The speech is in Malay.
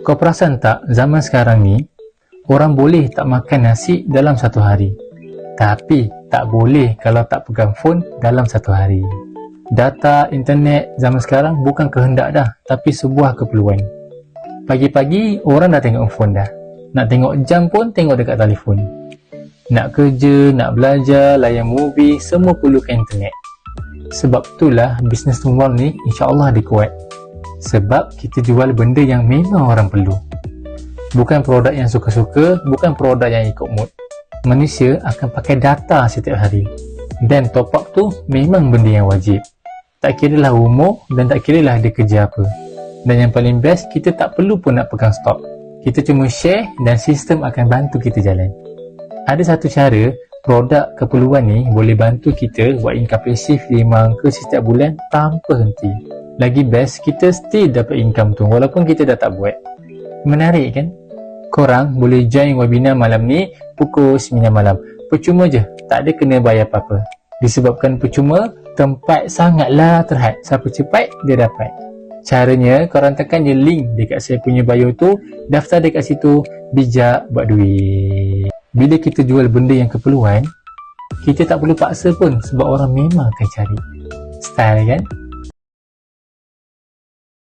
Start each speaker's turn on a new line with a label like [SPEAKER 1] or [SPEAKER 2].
[SPEAKER 1] Kau perasan tak, zaman sekarang ni, orang boleh tak makan nasi dalam satu hari. Tapi, tak boleh kalau tak pegang phone dalam satu hari. Data, internet zaman sekarang bukan kehendak dah, tapi sebuah keperluan. Pagi-pagi, orang dah tengok phone dah. Nak tengok jam pun tengok dekat telefon. Nak kerja, nak belajar, layan movie, semua perlukan internet. Sebab itulah bisnes mall ni insya-Allah dia kuat. Sebab kita jual benda yang memang orang perlu. Bukan produk yang suka-suka, bukan produk yang ikut mood. Manusia akan pakai data setiap hari. Dan top up tu memang benda yang wajib. Tak kiralah umur dan tak kiralah dia kerja apa. Dan yang paling best, kita tak perlu pun nak pegang stok. Kita cuma share dan sistem akan bantu kita jalan. Ada satu cara, produk keperluan ni boleh bantu kita buat income pasif 5 angka setiap bulan tanpa henti. Lagi best, kita still dapat income tu walaupun kita dah tak buat. Menarik kan? Korang boleh join webinar malam ni pukul 9 malam. Percuma je, tak ada kena bayar apa-apa. Disebabkan percuma, tempat sangatlah terhad. Siapa cepat, dia dapat. Caranya, korang tekan je link dekat saya punya bio tu, daftar dekat situ, bijak buat duit. Bila kita jual benda yang keperluan, kita tak perlu paksa pun sebab orang memang akan cari. Style kan?